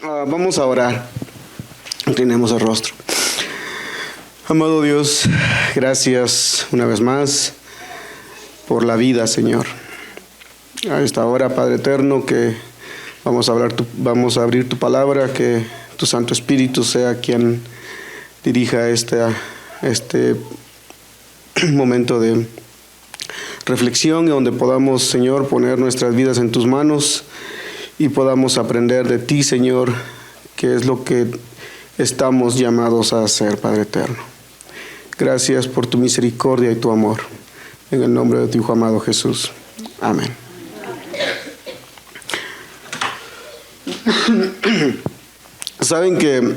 Vamos a orar. Inclinemos el rostro. Amado Dios, gracias una vez más por la vida, Señor. A esta hora, Padre eterno, que vamos a abrir tu palabra, que tu Santo Espíritu sea quien dirija este momento de reflexión, donde podamos, Señor, poner nuestras vidas en tus manos y podamos aprender de ti, Señor, que es lo que estamos llamados a hacer, Padre eterno. Gracias por tu misericordia y tu amor. En el nombre de tu Hijo amado Jesús. Amén. Saben que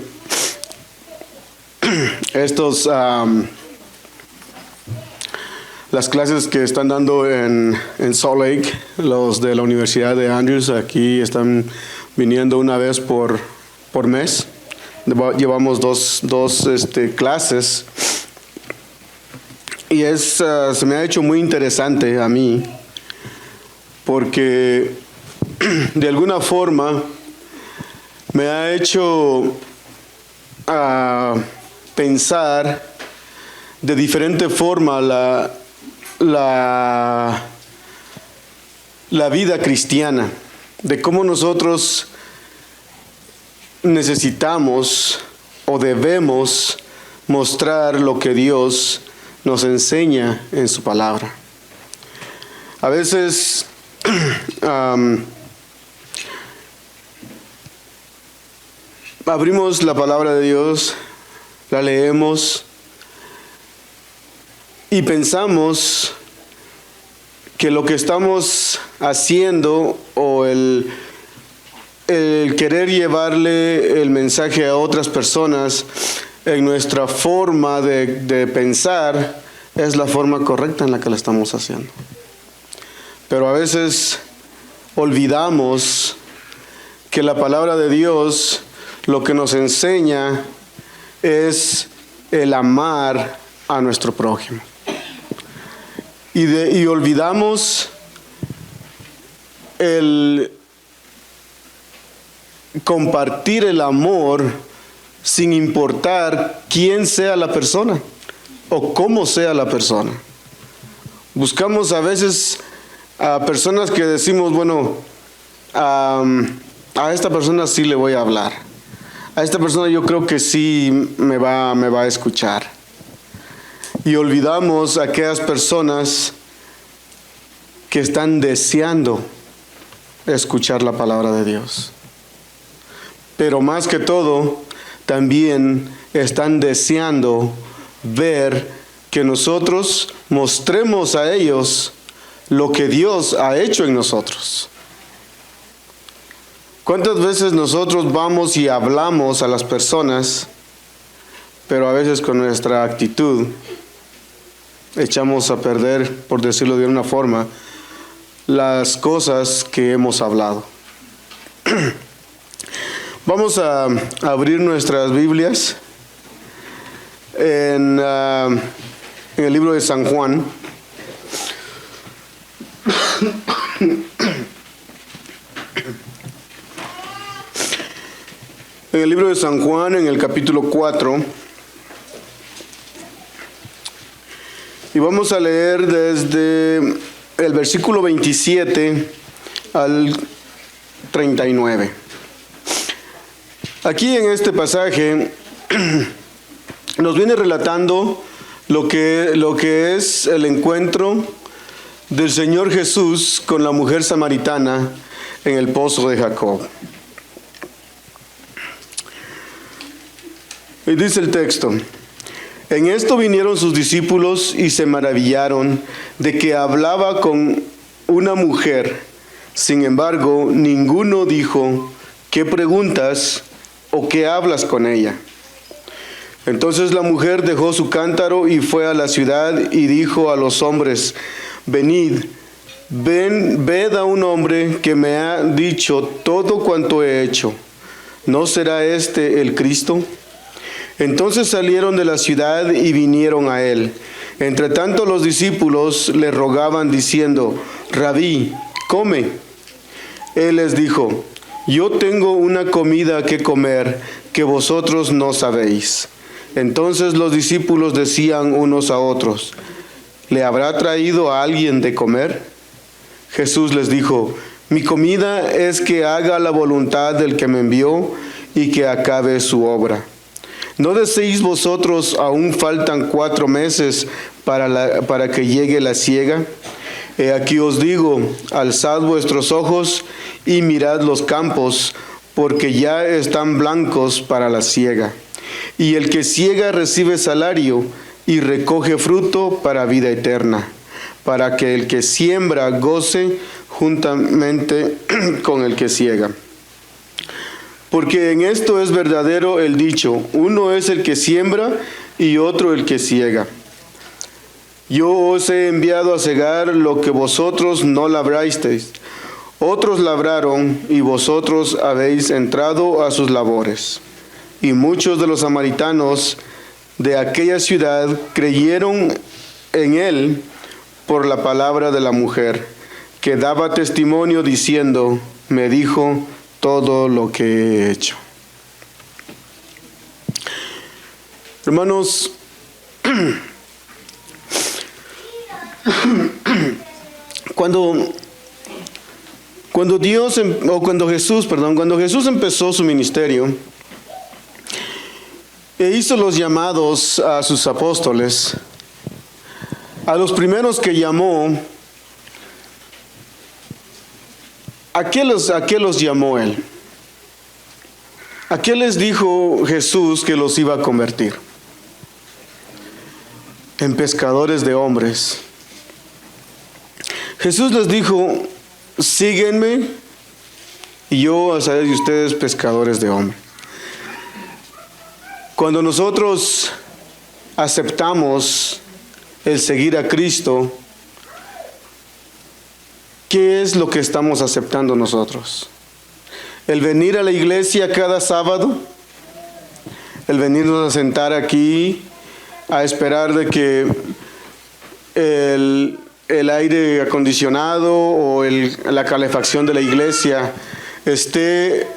las clases que están dando en Salt Lake, los de la Universidad de Andrews, aquí están viniendo una vez por mes. Llevamos dos clases y se me ha hecho muy interesante a mí, porque de alguna forma me ha hecho pensar de diferente forma la vida cristiana, de cómo nosotros necesitamos o debemos mostrar lo que Dios nos enseña en su palabra. A veces abrimos la palabra de Dios, la leemos y pensamos que lo que estamos haciendo o el querer llevarle el mensaje a otras personas en nuestra forma de pensar es la forma correcta en la que la estamos haciendo. Pero a veces olvidamos que la palabra de Dios lo que nos enseña es el amar a nuestro prójimo. Y olvidamos el compartir el amor sin importar quién sea la persona o cómo sea la persona. Buscamos a veces a personas que decimos, bueno, a esta persona sí le voy a hablar. A esta persona yo creo que sí me va a escuchar. Y olvidamos a aquellas personas que están deseando escuchar la palabra de Dios. Pero más que todo, también están deseando ver que nosotros mostremos a ellos lo que Dios ha hecho en nosotros. ¿Cuántas veces nosotros vamos y hablamos a las personas, pero a veces con nuestra actitud echamos a perder, por decirlo de una forma, las cosas que hemos hablado? Vamos a abrir nuestras Biblias en el libro de San Juan. En el libro de San Juan, en el capítulo 4. Y vamos a leer desde el versículo 27 al 39. Aquí en este pasaje nos viene relatando lo que es el encuentro del Señor Jesús con la mujer samaritana en el pozo de Jacob. Y dice el texto: en esto vinieron sus discípulos y se maravillaron de que hablaba con una mujer. Sin embargo, ninguno dijo: ¿qué preguntas o qué hablas con ella? Entonces la mujer dejó su cántaro y fue a la ciudad y dijo a los hombres: venid, ved a un hombre que me ha dicho todo cuanto he hecho. ¿No será este el Cristo? Entonces salieron de la ciudad y vinieron a él. Entre tanto los discípulos le rogaban diciendo: Rabí, come. Él les dijo: yo tengo una comida que comer que vosotros no sabéis. Entonces los discípulos decían unos a otros, ¿le habrá traído a alguien de comer? Jesús les dijo, mi comida es que haga la voluntad del que me envió y que acabe su obra. ¿No decís vosotros, aún faltan 4 meses para que llegue la siega? Aquí os digo, alzad vuestros ojos y mirad los campos, porque ya están blancos para la siega. Y el que siega recibe salario y recoge fruto para vida eterna, para que el que siembra goce juntamente con el que siega. Porque en esto es verdadero el dicho, uno es el que siembra y otro el que siega. Yo os he enviado a segar lo que vosotros no labrasteis. Otros labraron y vosotros habéis entrado a sus labores. Y muchos de los samaritanos de aquella ciudad creyeron en él por la palabra de la mujer, que daba testimonio diciendo, me dijo todo lo que he hecho. Hermanos, cuando Jesús empezó su ministerio e hizo los llamados a sus apóstoles, a los primeros que llamó, ¿a qué los llamó él? ¿A qué les dijo Jesús que los iba a convertir? En pescadores de hombres. Jesús les dijo, síguenme y yo haré de ustedes pescadores de hombres. Cuando nosotros aceptamos el seguir a Cristo, ¿qué es lo que estamos aceptando nosotros? El venir a la iglesia cada sábado, el venirnos a sentar aquí, a esperar de que el aire acondicionado o la calefacción de la iglesia esté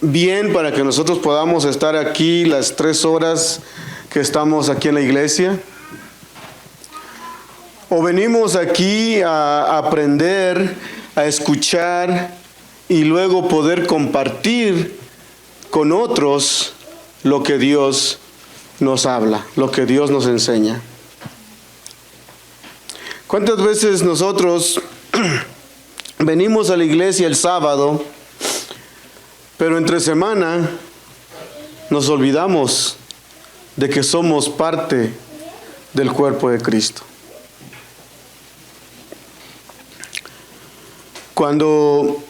bien para que nosotros podamos estar aquí las 3 horas que estamos aquí en la iglesia. O venimos aquí a aprender, a escuchar y luego poder compartir con otros lo que Dios nos habla, lo que Dios nos enseña. ¿Cuántas veces nosotros venimos a la iglesia el sábado, pero entre semana nos olvidamos de que somos parte del cuerpo de Cristo? Cuando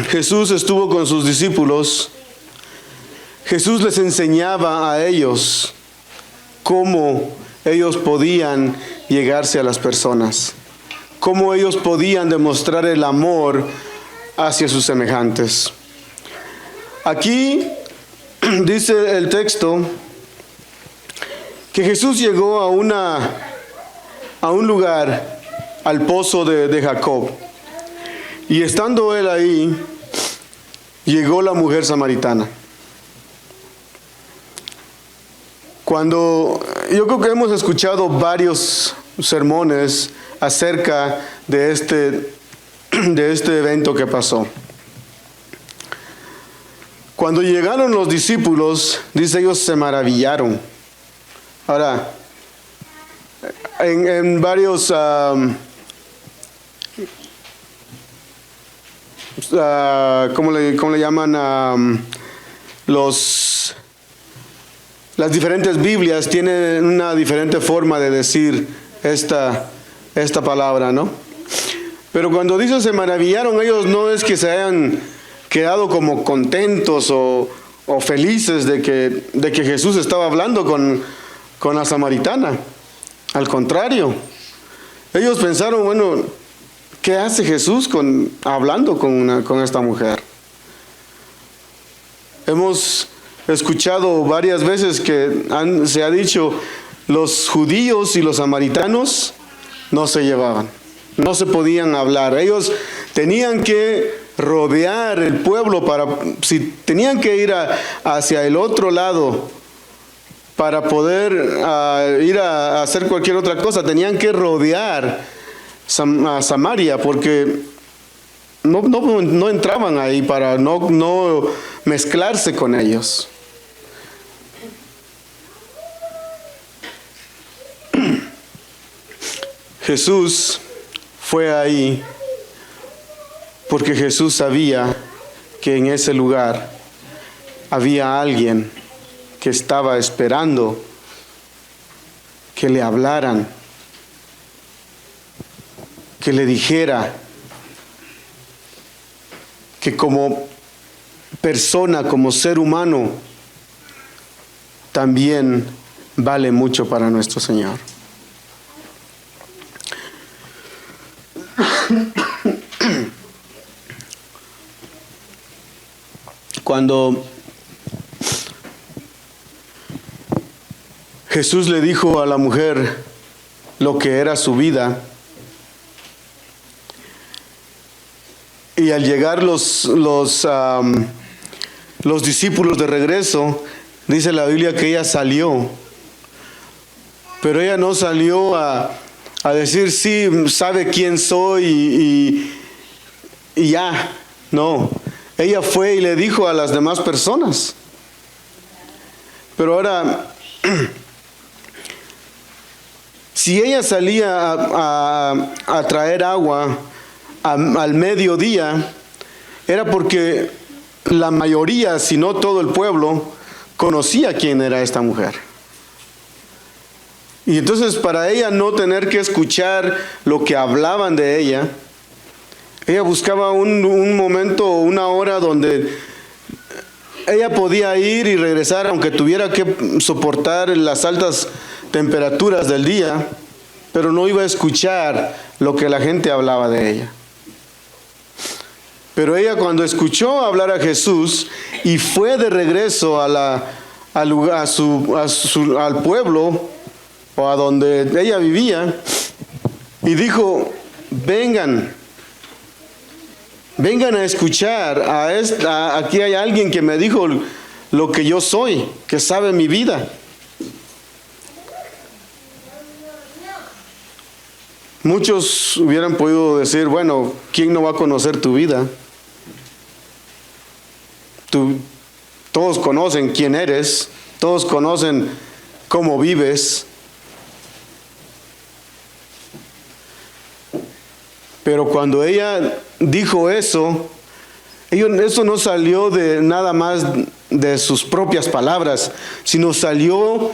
Jesús estuvo con sus discípulos, Jesús les enseñaba a ellos cómo ellos podían llegarse a las personas, cómo ellos podían demostrar el amor hacia sus semejantes. Aquí dice el texto que Jesús llegó a un lugar, al pozo de Jacob. Y estando él ahí, llegó la mujer samaritana. Yo creo que hemos escuchado varios sermones acerca de este evento que pasó. Cuando llegaron los discípulos, dice, ellos se maravillaron. Ahora, en varios ¿cómo le llaman? Las diferentes Biblias tienen una diferente forma de decir esta palabra, ¿no? Pero cuando dice se maravillaron, ellos no es que se hayan quedado como contentos o felices de que Jesús estaba hablando con la samaritana. Al contrario, ellos pensaron, bueno, ¿qué hace Jesús hablando con esta mujer? Hemos escuchado varias veces que se ha dicho, los judíos y los samaritanos no se llevaban, no se podían hablar. Ellos tenían que rodear el pueblo para, si tenían que ir hacia el otro lado para poder ir a hacer cualquier otra cosa, tenían que rodear a Samaria, porque no entraban ahí para no mezclarse con ellos. Jesús fue ahí porque Jesús sabía que en ese lugar había alguien que estaba esperando que le hablaran, que le dijera que como persona, como ser humano, también vale mucho para nuestro Señor. Cuando Jesús le dijo a la mujer lo que era su vida, y al llegar los discípulos de regreso, dice la Biblia que ella salió, pero ella no salió a decir, sí, sabe quién soy y ya, no. Ella fue y le dijo a las demás personas. Pero ahora, si ella salía a traer agua al mediodía, era porque la mayoría, si no todo el pueblo, conocía quién era esta mujer. Y entonces, para ella no tener que escuchar lo que hablaban de ella, ella buscaba un momento, una hora donde ella podía ir y regresar, aunque tuviera que soportar las altas temperaturas del día, pero no iba a escuchar lo que la gente hablaba de ella. Pero ella, cuando escuchó hablar a Jesús y fue de regreso al pueblo o a donde ella vivía, y dijo, vengan a escuchar aquí hay alguien que me dijo lo que yo soy, que sabe mi vida. Muchos hubieran podido decir, bueno, ¿quién no va a conocer tu vida? Todos conocen quién eres, todos conocen cómo vives. Pero cuando ella dijo eso no salió de nada más de sus propias palabras, sino salió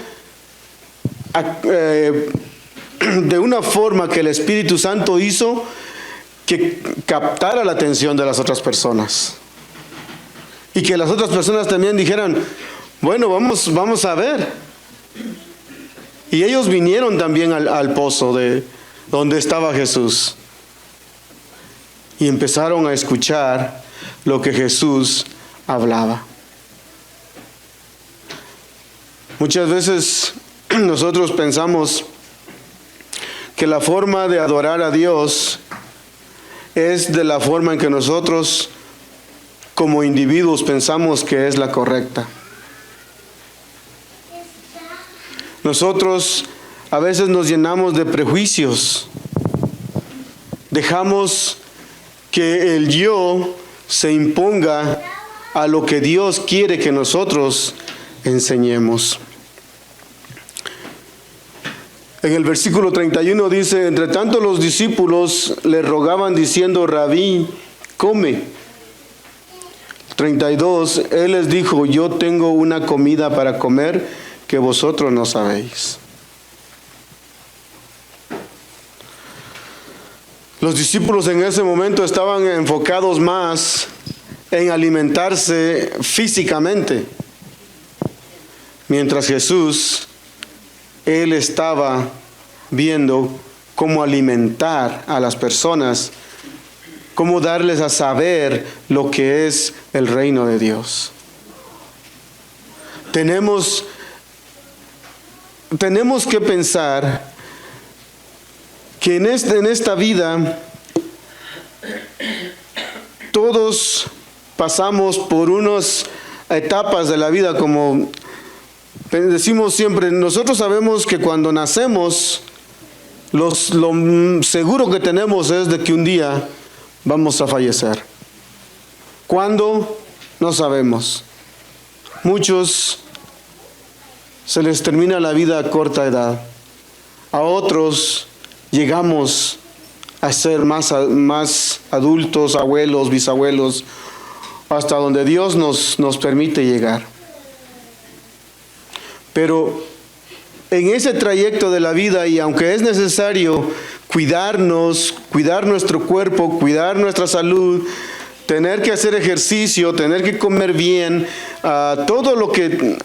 de una forma que el Espíritu Santo hizo que captara la atención de las otras personas. Y que las otras personas también dijeran, bueno, vamos a ver. Y ellos vinieron también al pozo de donde estaba Jesús. Y empezaron a escuchar lo que Jesús hablaba. Muchas veces nosotros pensamos que la forma de adorar a Dios es de la forma en que nosotros como individuos pensamos que es la correcta. Nosotros a veces nos llenamos de prejuicios. Dejamos que el yo se imponga a lo que Dios quiere que nosotros enseñemos. En el versículo 31 dice, entre tanto los discípulos le rogaban diciendo, Rabí, come. 32, él les dijo, yo tengo una comida para comer que vosotros no sabéis. Los discípulos en ese momento estaban enfocados más en alimentarse físicamente, mientras Jesús, Él estaba viendo cómo alimentar a las personas, cómo darles a saber lo que es el reino de Dios. Tenemos que pensar que en esta vida todos pasamos por unas etapas de la vida, como decimos siempre, nosotros sabemos que cuando nacemos, lo seguro que tenemos es de que un día vamos a fallecer. ¿Cuándo? No sabemos. Muchos se les termina la vida a corta edad. A otros llegamos a ser más adultos, abuelos, bisabuelos, hasta donde Dios nos permite llegar. Pero en ese trayecto de la vida, y aunque es necesario cuidarnos, cuidar nuestro cuerpo, cuidar nuestra salud, tener que hacer ejercicio, tener que comer bien, todo lo que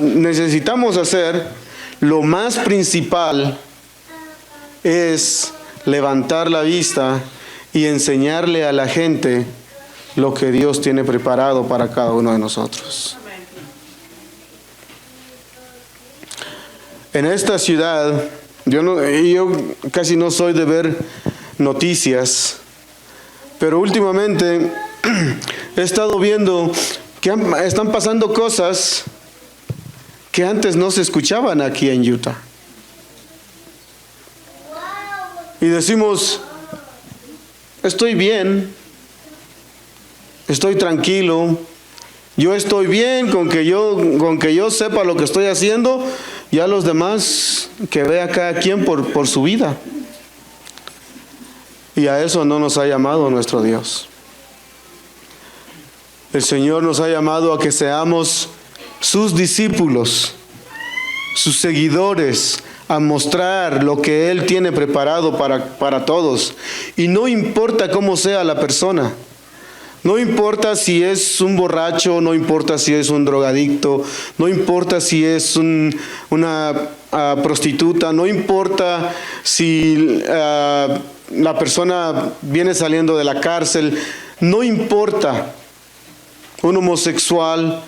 necesitamos hacer, lo más principal es levantar la vista y enseñarle a la gente lo que Dios tiene preparado para cada uno de nosotros. En esta ciudad, yo casi no soy de ver noticias, pero últimamente he estado viendo que están pasando cosas que antes no se escuchaban aquí en Utah. Y decimos, estoy bien, estoy tranquilo, yo estoy bien con que yo sepa lo que estoy haciendo, y a los demás que vea cada quien por su vida. Y a eso no nos ha llamado nuestro Dios. El Señor nos ha llamado a que seamos sus discípulos, sus seguidores, a mostrar lo que Él tiene preparado para todos. Y no importa cómo sea la persona. No importa si es un borracho, no importa si es un drogadicto, no importa si es una prostituta, no importa si la persona viene saliendo de la cárcel, no importa, un homosexual,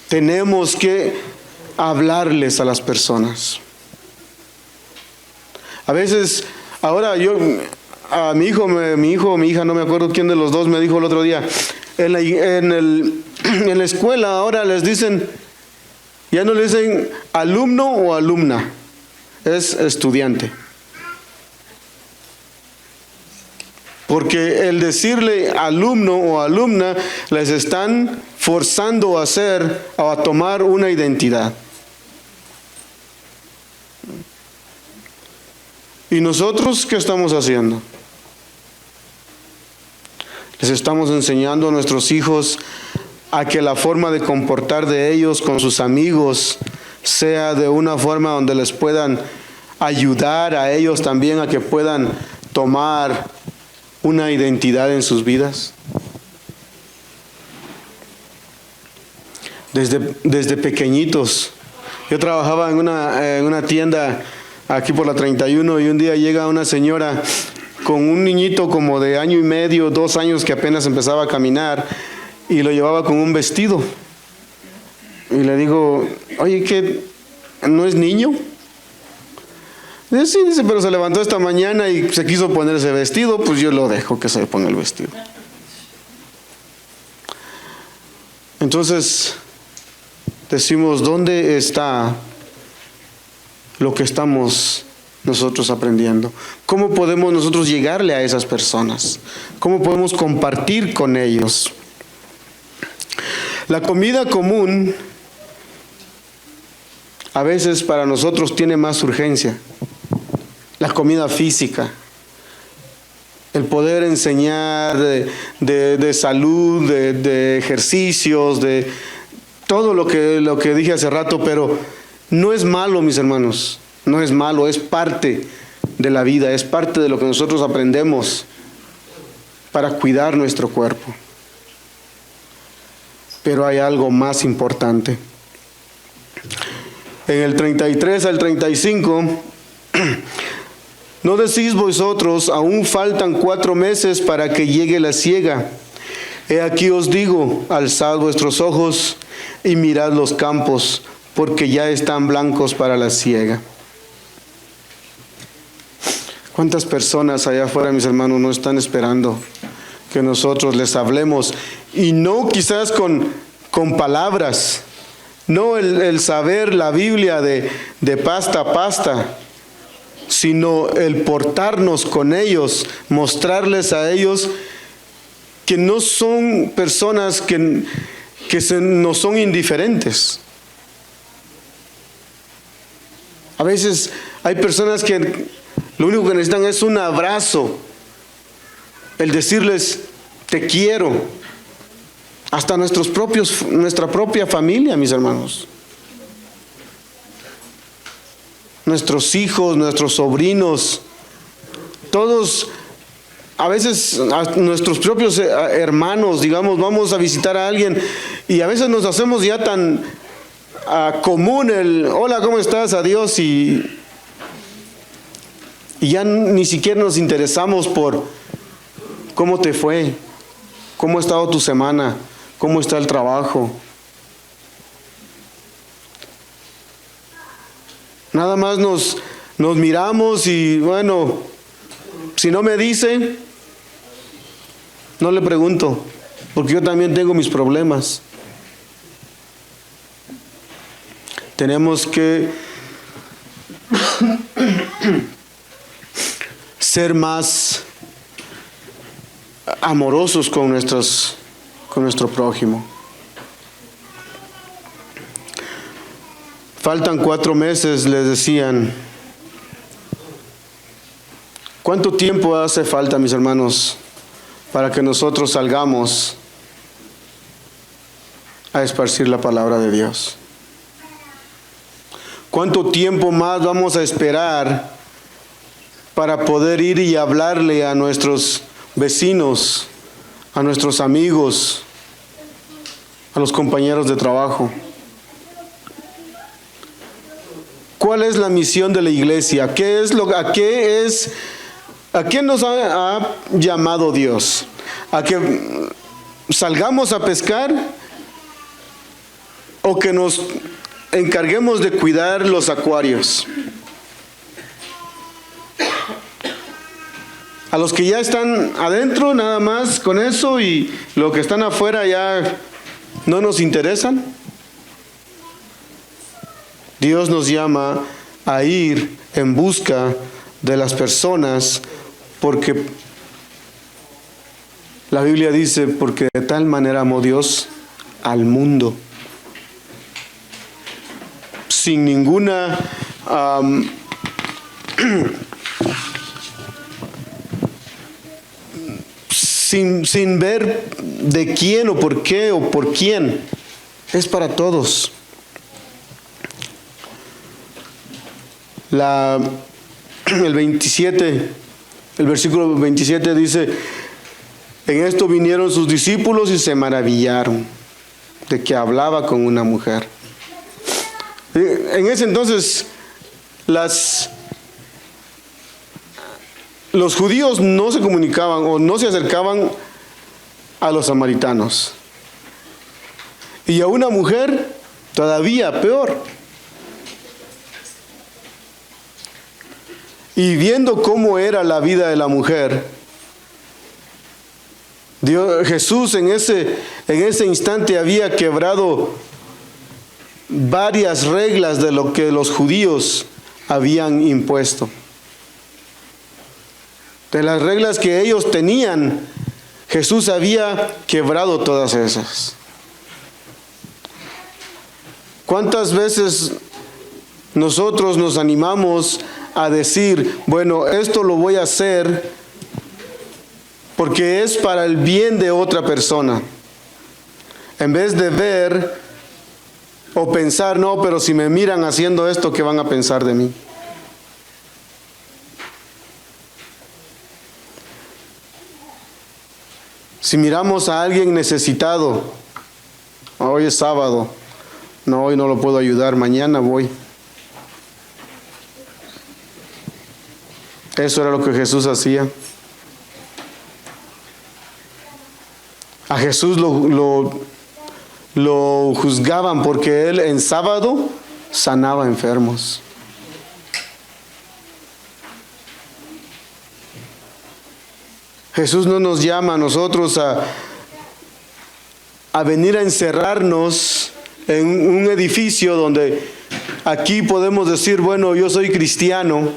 tenemos que hablarles a las personas. A veces, ahora a mi hija, no me acuerdo quién de los dos me dijo el otro día, en la escuela ahora les dicen, ya no le dicen alumno o alumna, es estudiante. Porque el decirle alumno o alumna les están forzando a tomar una identidad. ¿Y nosotros qué estamos haciendo? Les estamos enseñando a nuestros hijos a que la forma de comportar de ellos con sus amigos sea de una forma donde les puedan ayudar a ellos también a que puedan tomar una identidad en sus vidas. Desde pequeñitos. Yo trabajaba en una tienda aquí por la 31 y un día llega una señora con un niñito como de 1 año y medio, 2 años que apenas empezaba a caminar y lo llevaba con un vestido. Y le digo, oye, ¿qué? ¿No es niño? Dice, sí, dice, pero se levantó esta mañana y se quiso poner ese vestido, pues yo lo dejo que se ponga el vestido. Entonces, decimos, ¿dónde está lo que estamos nosotros aprendiendo? ¿Cómo podemos nosotros llegarle a esas personas? ¿Cómo podemos compartir con ellos? La comida común a veces para nosotros tiene más urgencia. La comida física. El poder enseñar de salud, de ejercicios, de todo lo que dije hace rato, pero no es malo, mis hermanos. No es malo, es parte de la vida, es parte de lo que nosotros aprendemos para cuidar nuestro cuerpo. Pero hay algo más importante. En el 33 al 35, ¿no decís vosotros, aún faltan 4 meses para que llegue la siega? He aquí os digo, alzad vuestros ojos y mirad los campos, porque ya están blancos para la siega. ¿Cuántas personas allá afuera, mis hermanos, no están esperando que nosotros les hablemos? Y no quizás con palabras, no el saber la Biblia de pasta a pasta, sino el portarnos con ellos, mostrarles a ellos que no son personas que no son indiferentes. A veces hay personas que lo único que necesitan es un abrazo, el decirles te quiero, hasta nuestra propia familia, mis hermanos, nuestros hijos, nuestros sobrinos, todos, a veces a nuestros propios hermanos, digamos, vamos a visitar a alguien y a veces nos hacemos ya tan común el hola, ¿cómo estás? Adiós, y ya ni siquiera nos interesamos por cómo te fue, cómo ha estado tu semana, cómo está el trabajo. Nada más nos miramos y bueno, si no me dice, no le pregunto, porque yo también tengo mis problemas. Tenemos que ser más amorosos con nuestro prójimo. Faltan 4 meses, les decían. ¿Cuánto tiempo hace falta, mis hermanos, para que nosotros salgamos a esparcir la palabra de Dios? ¿Cuánto tiempo más vamos a esperar para poder ir y hablarle a nuestros vecinos, a nuestros amigos, a los compañeros de trabajo? ¿Cuál es la misión de la iglesia? ¿A qué nos ha llamado Dios? ¿A que salgamos a pescar o que nos encarguemos de cuidar los acuarios? A los que ya están adentro, nada más con eso, y los que están afuera ya no nos interesan. Dios nos llama a ir en busca de las personas, porque la Biblia dice, porque de tal manera amó Dios al mundo. Sin ninguna sin ver de quién o por qué o por quién. Es para todos. El versículo 27 dice, en esto vinieron sus discípulos y se maravillaron de que hablaba con una mujer. En ese entonces los judíos no se comunicaban o no se acercaban a los samaritanos. Y a una mujer todavía peor. Y viendo cómo era la vida de la mujer, Jesús en ese instante había quebrado varias reglas de lo que los judíos habían impuesto. De las reglas que ellos tenían, Jesús había quebrado todas esas. ¿Cuántas veces nosotros nos animamos a decir, bueno, esto lo voy a hacer porque es para el bien de otra persona? En vez de ver o pensar, no, pero si me miran haciendo esto, ¿qué van a pensar de mí? Si miramos a alguien necesitado, hoy es sábado, no, hoy no lo puedo ayudar, mañana voy. Eso era lo que Jesús hacía. A Jesús lo juzgaban porque él en sábado sanaba enfermos. Jesús no nos llama a nosotros a venir a encerrarnos en un edificio donde aquí podemos decir, bueno, yo soy cristiano,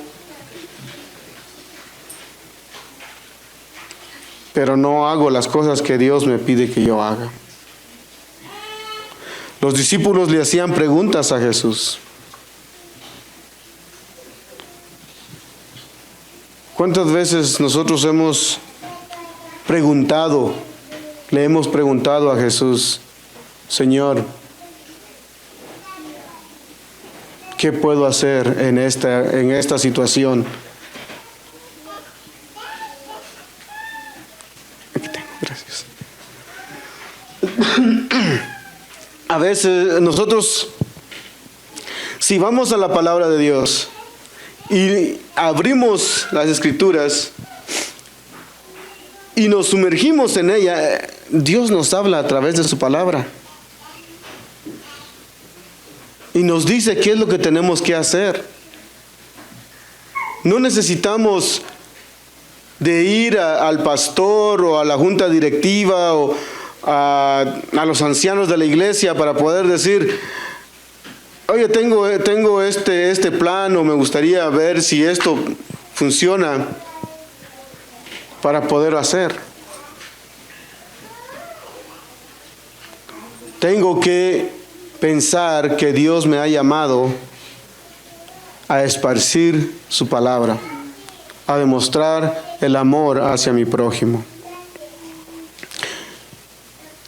pero no hago las cosas que Dios me pide que yo haga. Los discípulos le hacían preguntas a Jesús. ¿Cuántas veces nosotros le hemos preguntado a Jesús, Señor, ¿qué puedo hacer en esta situación? Aquí tengo, gracias. A veces nosotros, si vamos a la palabra de Dios y abrimos las Escrituras y nos sumergimos en ella, Dios nos habla a través de su palabra y nos dice qué es lo que tenemos que hacer. No necesitamos de ir al pastor o a la junta directiva o a los ancianos de la iglesia para poder decir, oye, tengo este plan, o me gustaría ver si esto funciona para poder hacer. Tengo que pensar que Dios me ha llamado a esparcir su palabra, a demostrar el amor hacia mi prójimo.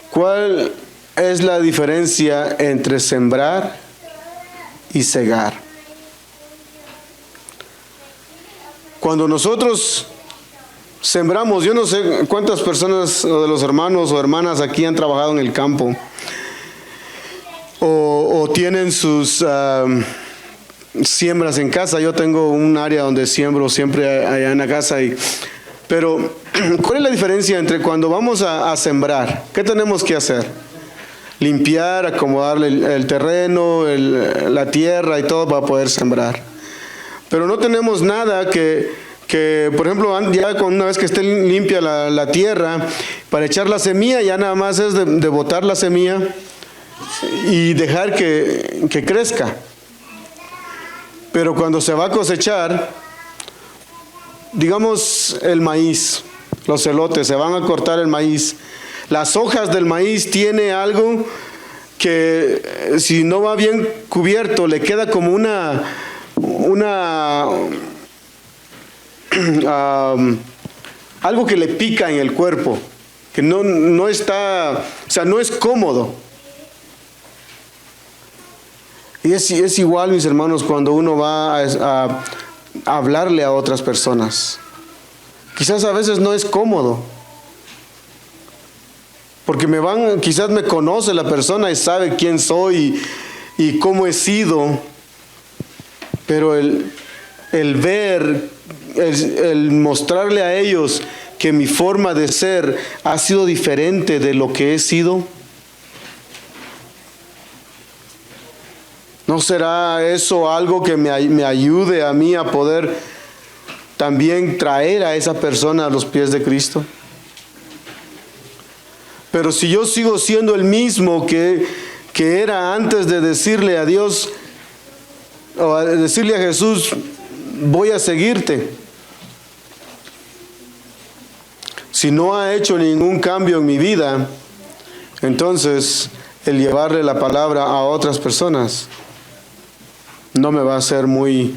¿Cuál es la diferencia entre sembrar y cegar? Cuando nosotros sembramos, yo no sé cuántas personas de los hermanos o hermanas aquí han trabajado en el campo o tienen sus siembras en casa. Yo tengo un área donde siembro siempre allá en la casa. Pero, ¿cuál es la diferencia entre cuando vamos a sembrar? ¿Qué tenemos que hacer? Limpiar, acomodarle el terreno, la tierra y todo para poder sembrar. Pero no tenemos nada que por ejemplo, ya una vez que esté limpia la tierra, para echar la semilla, ya nada más es de botar la semilla y dejar que crezca. Pero cuando se va a cosechar, digamos el maíz, los elotes, se van a cortar el maíz. Las hojas del maíz tiene algo que si no va bien cubierto, le queda como algo que le pica en el cuerpo, que no está, o sea, no es cómodo. Y es igual, mis hermanos, cuando uno va a hablarle a otras personas. Quizás a veces no es cómodo, porque quizás me conoce la persona y sabe quién soy y cómo he sido, pero el mostrarle a ellos que mi forma de ser ha sido diferente de lo que he sido, ¿no será eso algo que me ayude a mí a poder también traer a esa persona a los pies de Cristo? Pero si yo sigo siendo el mismo que era antes de decirle a Dios, o a decirle a Jesús, voy a seguirte, si no ha hecho ningún cambio en mi vida, entonces el llevarle la palabra a otras personas no me va a ser muy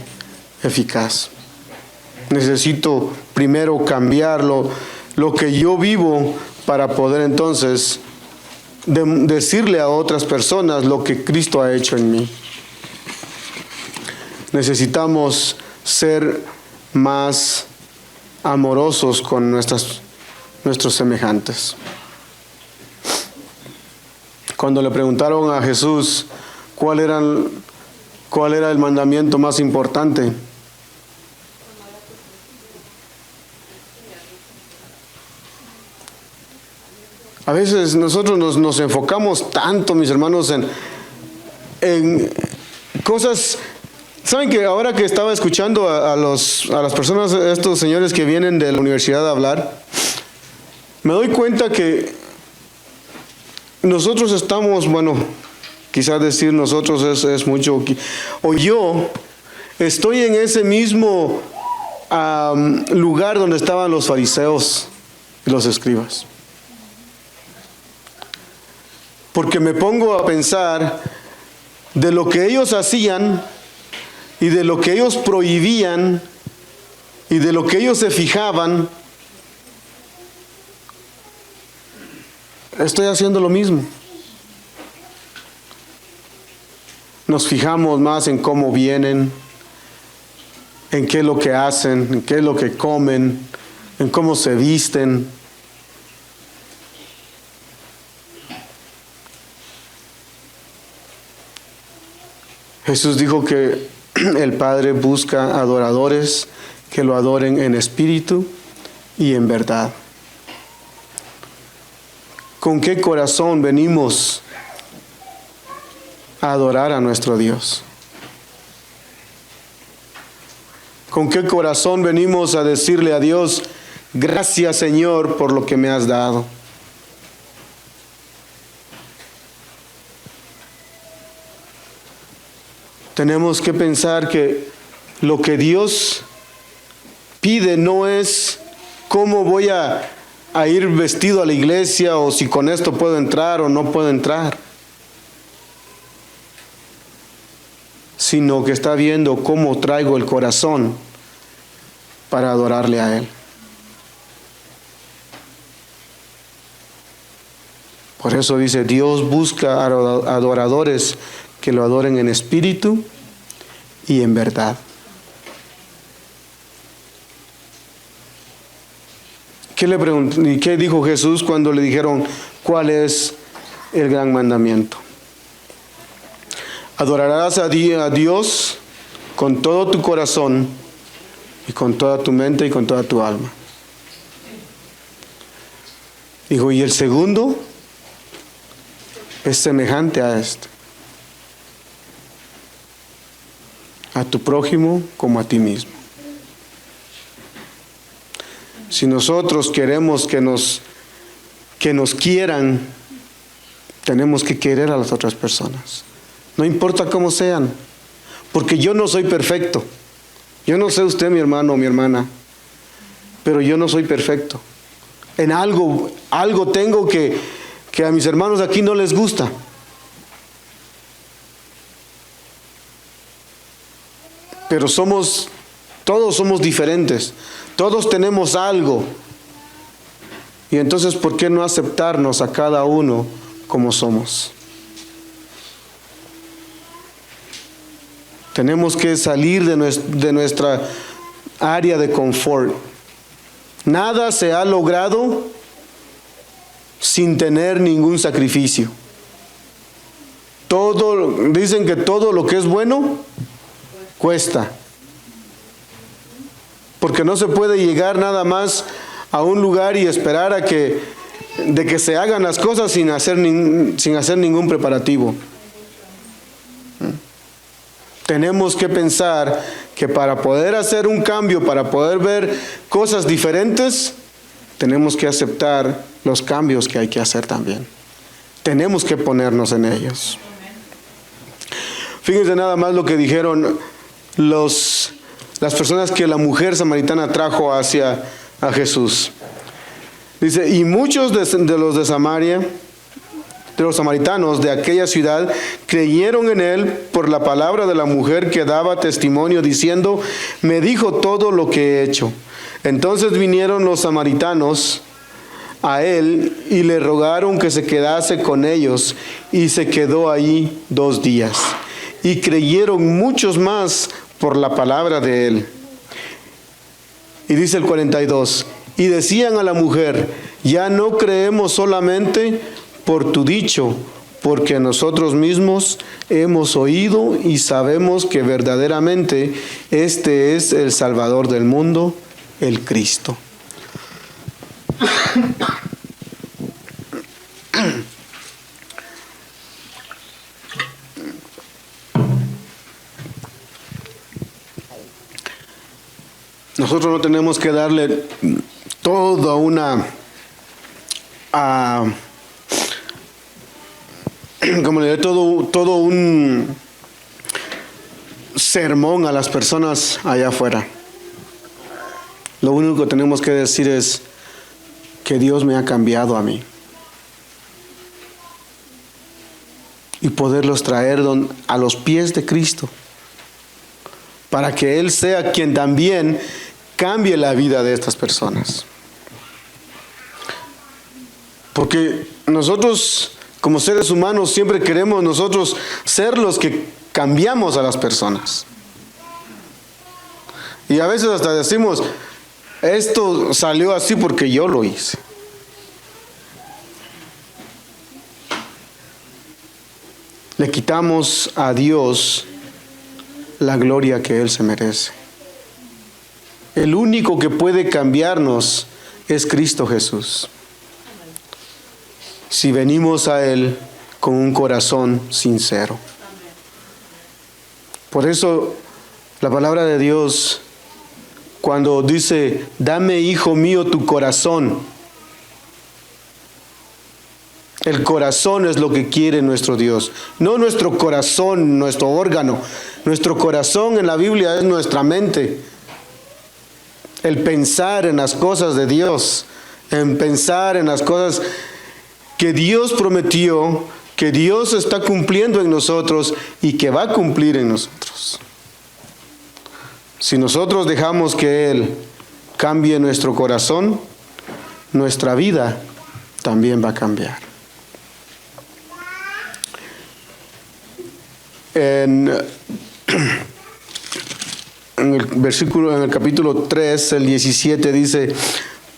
eficaz. Necesito primero cambiar lo que yo vivo para poder entonces decirle a otras personas lo que Cristo ha hecho en mí. Necesitamos ser más amorosos con nuestros semejantes. Cuando le preguntaron a Jesús cuál era el mandamiento más importante, a veces nosotros nos enfocamos tanto, mis hermanos, en cosas. ¿Saben que ahora que estaba escuchando a las personas, estos señores que vienen de la universidad a hablar, me doy cuenta que nosotros estamos, bueno, quizás decir nosotros es mucho, o yo estoy en ese mismo lugar donde estaban los fariseos y los escribas. Porque me pongo a pensar de lo que ellos hacían y de lo que ellos prohibían y de lo que ellos se fijaban. Estoy haciendo lo mismo. Nos fijamos más en cómo vienen, en qué es lo que hacen, en qué es lo que comen, en cómo se visten. Jesús dijo que el Padre busca adoradores que lo adoren en espíritu y en verdad. ¿Con qué corazón venimos a adorar a nuestro Dios? ¿Con qué corazón venimos a decirle a Dios, gracias Señor por lo que me has dado? Tenemos que pensar que lo que Dios pide no es cómo voy a ir vestido a la iglesia o si con esto puedo entrar o no puedo entrar, sino que está viendo cómo traigo el corazón para adorarle a Él. Por eso dice, Dios busca adoradores que lo adoren en espíritu y en verdad. ¿Qué le preguntó y qué dijo Jesús cuando le dijeron cuál es el gran mandamiento? Adorarás a Dios con todo tu corazón y con toda tu mente y con toda tu alma. Dijo, y el segundo es semejante a este: a tu prójimo como a ti mismo. Si nosotros queremos que nos quieran, tenemos que querer a las otras personas. No importa cómo sean, porque yo no soy perfecto. Yo no sé usted, mi hermano o mi hermana, pero yo no soy perfecto. En algo tengo que a mis hermanos aquí no les gusta. Pero todos somos diferentes, todos tenemos algo. Y entonces, ¿por qué no aceptarnos a cada uno como somos? Tenemos que salir de nuestra área de confort. Nada se ha logrado sin tener ningún sacrificio. Dicen que todo lo que es bueno cuesta. Porque no se puede llegar nada más a un lugar y esperar de que se hagan las cosas sin hacer ningún preparativo. Tenemos que pensar que para poder hacer un cambio, para poder ver cosas diferentes, tenemos que aceptar los cambios que hay que hacer también. Tenemos que ponernos en ellos. Fíjense nada más lo que dijeron las personas que la mujer samaritana trajo a Jesús. Dice, y muchos de los de Samaria, de los samaritanos de aquella ciudad, creyeron en él por la palabra de la mujer que daba testimonio diciendo, me dijo todo lo que he hecho. Entonces vinieron los samaritanos a él y le rogaron que se quedase con ellos, y se quedó ahí 2 días. Y creyeron muchos más por la palabra de él. Y dice el 42, y decían a la mujer, ya no creemos solamente por tu dicho, porque nosotros mismos hemos oído y sabemos que verdaderamente este es el Salvador del mundo, el Cristo. Nosotros no tenemos que darle toda una como le todo un sermón a las personas allá afuera. Lo único que tenemos que decir es que Dios me ha cambiado a mí. Y poderlos traer a los pies de Cristo, para que Él sea quien también cambie la vida de estas personas. Porque nosotros, como seres humanos, siempre queremos nosotros ser los que cambiamos a las personas. Y a veces hasta decimos, esto salió así porque yo lo hice. Le quitamos a Dios la gloria que Él se merece. El único que puede cambiarnos es Cristo Jesús. Si venimos a Él con un corazón sincero. Por eso la palabra de Dios, cuando dice, dame, hijo mío, tu corazón. El corazón es lo que quiere nuestro Dios. No nuestro corazón, nuestro órgano. Nuestro corazón en la Biblia es nuestra mente. El pensar en las cosas de Dios. En pensar en las cosas que Dios prometió, que Dios está cumpliendo en nosotros y que va a cumplir en nosotros. Si nosotros dejamos que Él cambie nuestro corazón, nuestra vida también va a cambiar. En el capítulo 3, el 17 dice,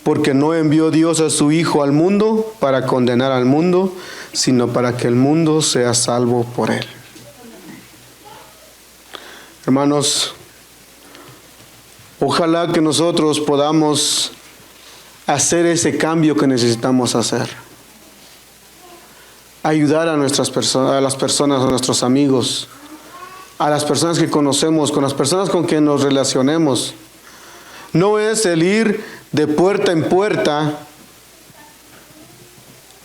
porque no envió Dios a su Hijo al mundo para condenar al mundo, sino para que el mundo sea salvo por Él. Hermanos, ojalá que nosotros podamos hacer ese cambio que necesitamos hacer. Ayudar a las personas, a nuestros amigos, a las personas que conocemos, con las personas con quien nos relacionemos. No es el ir de puerta en puerta,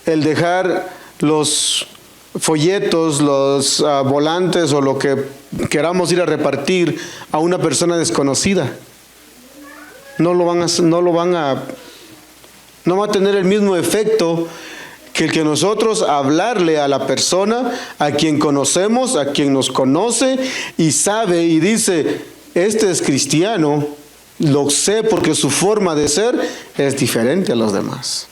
el dejar los folletos, los volantes o lo que queramos ir a repartir a una persona desconocida. No va a tener el mismo efecto que el que nosotros hablarle a la persona, a quien conocemos, a quien nos conoce y sabe y dice, este es cristiano, lo sé porque su forma de ser es diferente a los demás.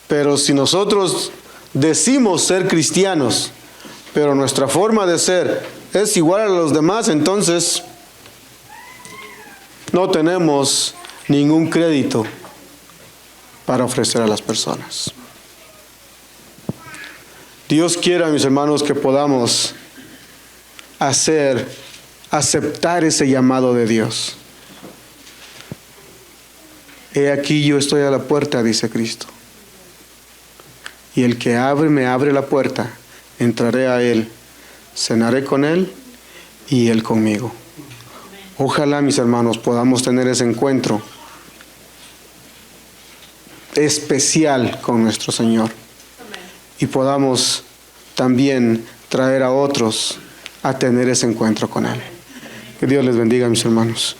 Pero si nosotros decimos ser cristianos, pero nuestra forma de ser es igual a los demás, entonces no tenemos ningún crédito para ofrecer a las personas. Dios quiera, mis hermanos, que podamos aceptar ese llamado de Dios. He aquí yo estoy a la puerta, dice Cristo. Y el que me abre la puerta, entraré a Él, cenaré con Él y Él conmigo. Ojalá, mis hermanos, podamos tener ese encuentro especial con nuestro Señor y podamos también traer a otros a tener ese encuentro con Él. Que Dios les bendiga, mis hermanos.